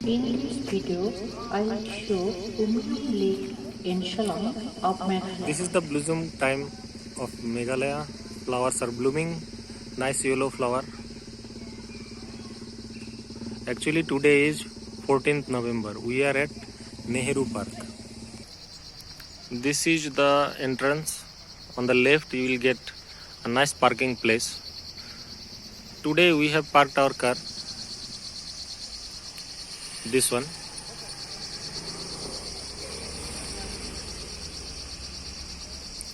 In this video, I will show Umlu Lake in Shillong of Meghalaya. This is the bloom time of Meghalaya. Flowers are blooming. Nice yellow flower. Actually today is 14th November. We are at Nehru Park. This is the entrance. On the left you will get a nice parking place. Today we have parked our car. This one.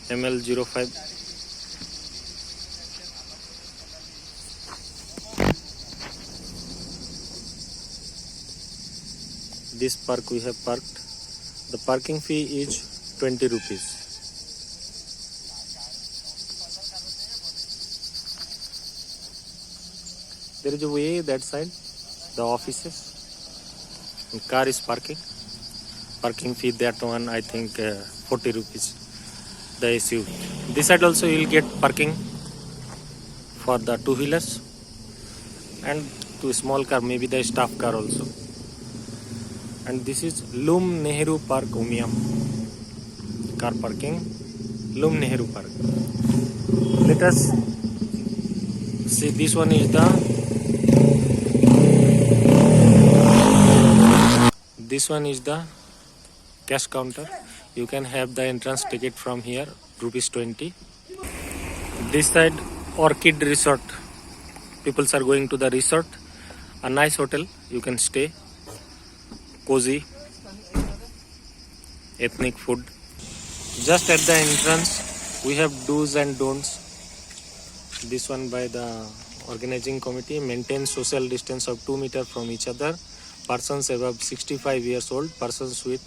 ML05. This park we have parked. The parking fee is 20 rupees. There is a way that side, the offices. And car is parking. Parking fee that one I think 40 rupees. The SUV. This side also you will get parking for the two-wheelers and to small car, maybe the staff car also. And this is Loom Nehru Park, Umiam. Car parking, Loom Nehru Park. Let us see. This one is the cash counter. You can have the entrance ticket from here, rupees 20. This side, Orchid Resort. People are going to the resort. A nice hotel. You can stay. Cozy. Ethnic food. Just at the entrance, we have do's and don'ts. This one by the organizing committee. Maintain social distance of 2 meters from each other. Persons above 65 years old, persons with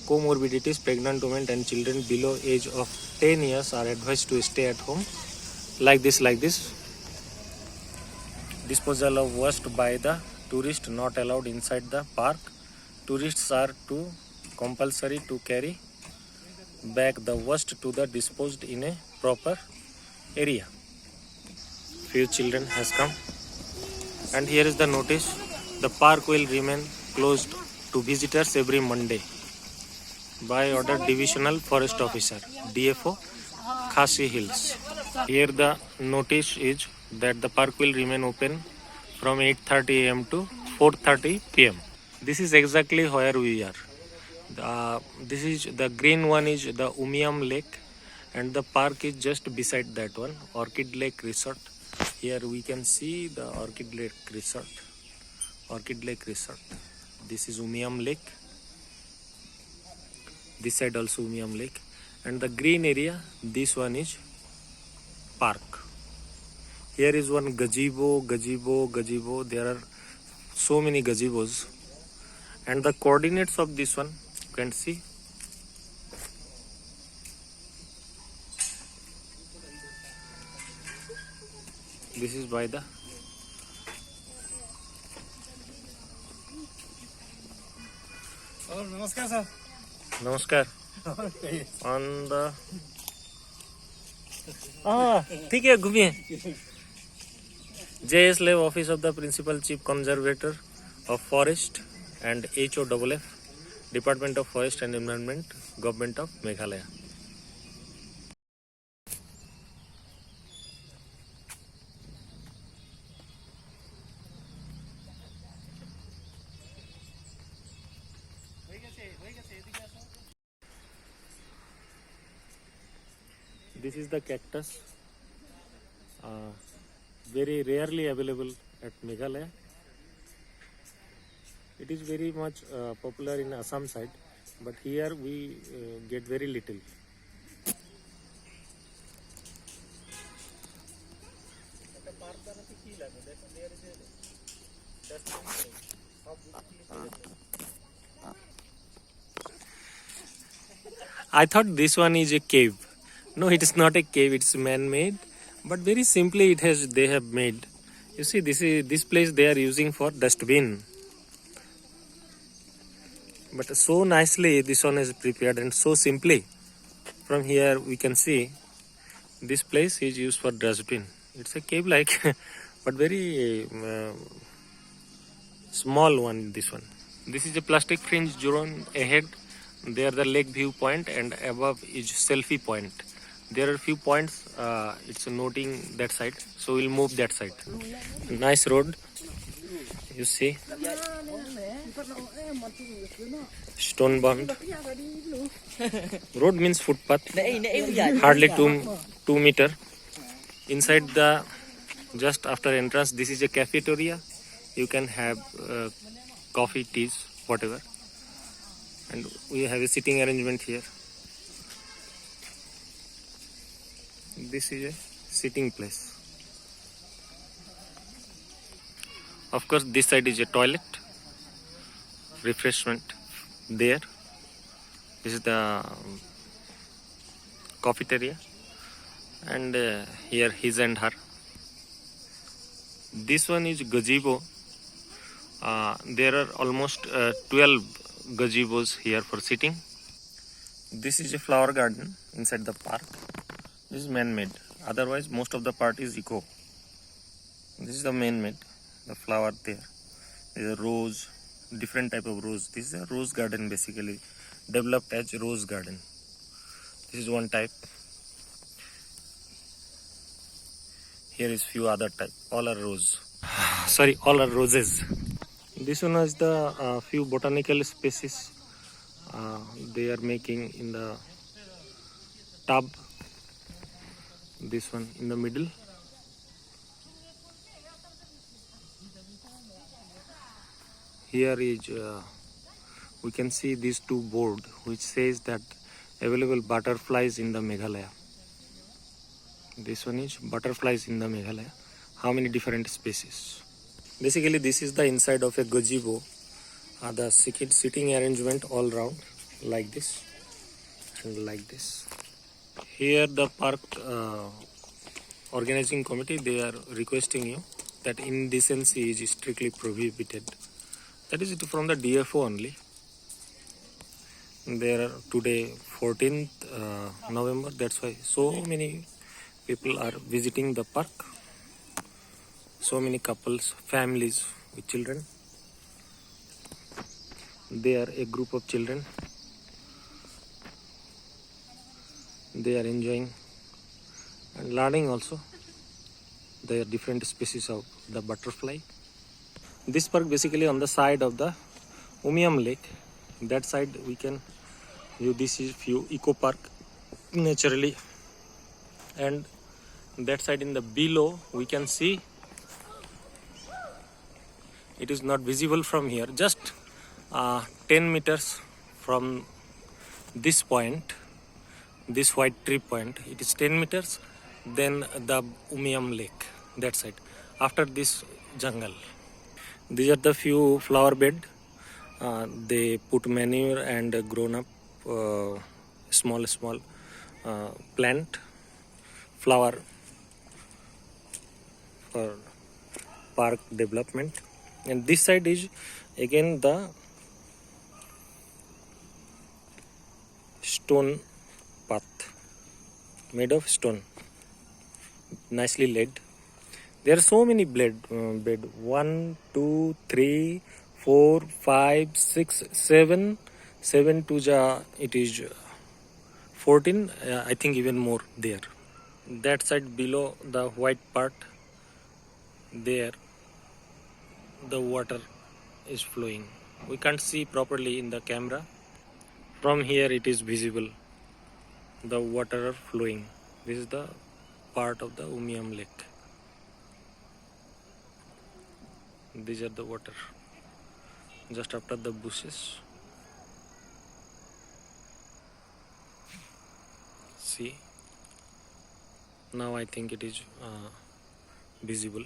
comorbidities, pregnant women and children below age of 10 years are advised to stay at home. Like this. Disposal of waste by the tourist not allowed inside the park. Tourists are compulsory to carry back the waste to the disposed in a proper area. Few children has come. And here is the notice. The park will remain closed to visitors every Monday by order Divisional Forest Officer, DFO, Khasi Hills. Here the notice is that the park will remain open from 8:30 am to 4:30 pm. This is exactly where we are. This is the green one is the Umiam Lake and the park is just beside that one, Orchid Lake Resort. Here we can see the Orchid Lake Resort. This is Umiam Lake. This side also Umiam Lake. And the green area, this one is park. Here is one gazebo. There are so many gazebos. And the coordinates of this one, you can see. This is by the Namaskar, sir. Namaskar. On the ठीक है घूमिए. JS Office of the Principal Chief Conservator of Forest and HOFF, Department of Forest and Environment, Government of Meghalaya. This is the cactus, very rarely available at Meghalaya. It is very much popular in Assam side, but here we get very little. I thought this one is a cave. No, it is not a cave. It's man-made, but very simply they have made. You see, this place they are using for dustbin. But so nicely this one is prepared and so simply. From here we can see this place is used for dustbin. It's a cave like, but very small one. This one. This is a plastic fringe zone ahead. There the lake view point and above is selfie point. There are few points. It's noting that side, so we'll move that side. Nice road. You see, stone bound. Road means footpath. Hardly 2 meter. Inside the just after entrance, this is a cafeteria. You can have coffee, teas, whatever. And we have a sitting arrangement here. This is a sitting place. Of course, this side is a toilet, refreshment there. This is the cafeteria, and here his and her. This one is gazebo. There are almost 12 gazebos here for sitting. This is a flower garden inside the park. This is man-made. Otherwise, most of the part is eco. This is the man-made. The flower there. There is a rose, different type of rose. This is a rose garden basically, developed as rose garden. This is one type. Here is few other type. All are rose. Sorry, all are roses. This one is the few botanical species they are making in the tub. This one in the middle. Here is we can see these two board which says that available butterflies in the Meghalaya. This one is butterflies in the Meghalaya. How many different species? Basically, this is the inside of a gazebo. The sitting arrangement all round like this and like this. Here the park organizing committee, they are requesting you that indecency is strictly prohibited. That is it from the DFO only. There are today 14th November. That's why so many people are visiting the park. So many couples, families with children. They are a group of children. They are enjoying and learning also. There are different species of the butterfly. This park basically on the side of the Umiam Lake. That side we can view. This is few eco park naturally, and that side in the below we can see. It is not visible from here. Just 10 meters from this point, this white tree point, it is 10 meters. Then the Umiam Lake, that side. After this jungle. These are the few flower bed. They put manure and grown up small plant flower for park development. And this side is again the stone path made of stone, nicely laid. There are so many bed. 1, 2, 3, 4, 5, 6, 7. 7 to ja, it is 14. I think even more there. That side below the white part, there the water is flowing. We can't see properly in the camera. From here it is visible. The water are flowing. This is the part of the Umiam Lake. These are the water. Just after the bushes. See. Now I think it is visible.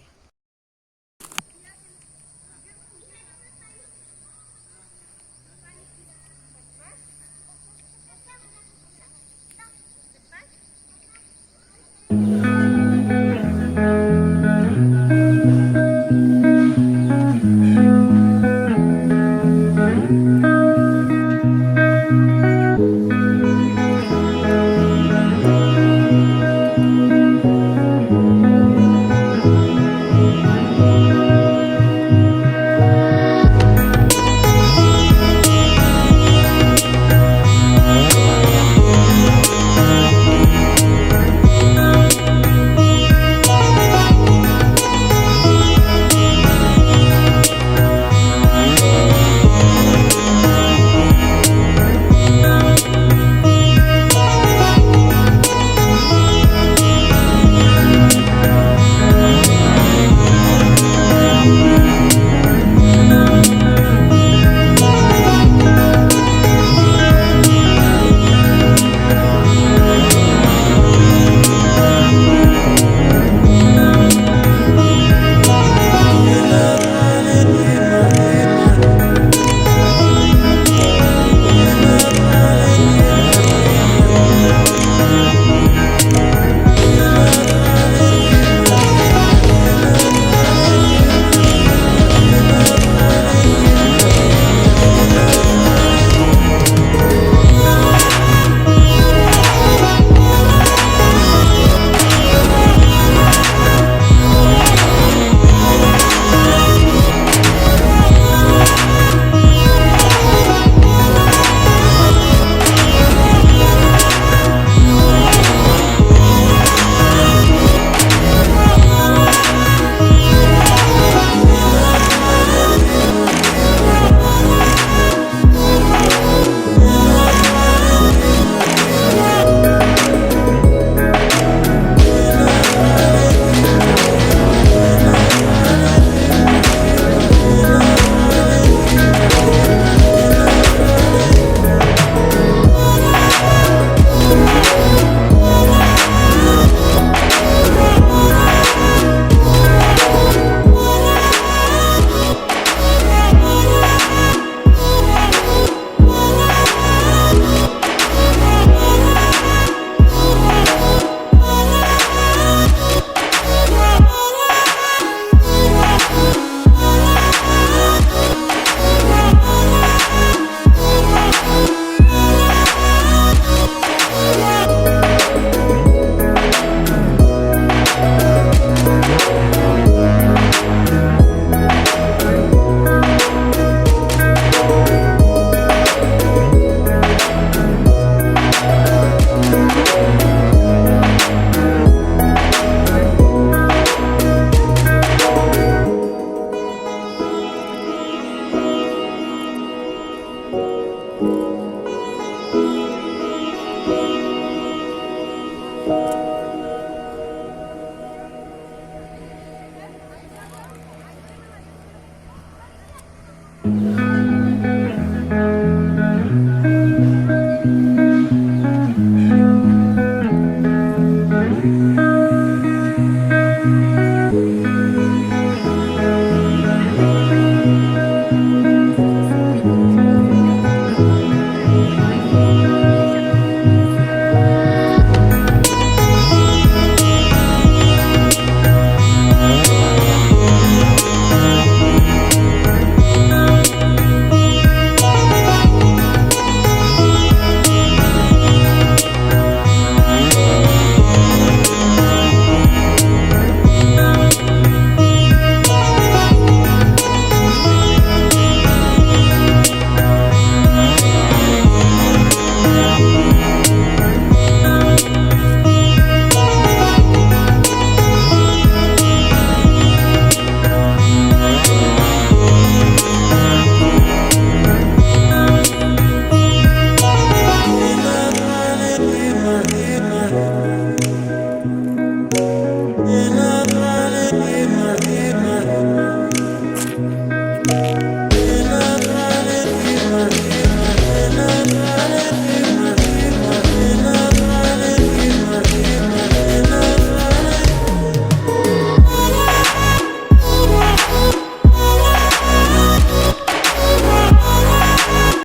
है।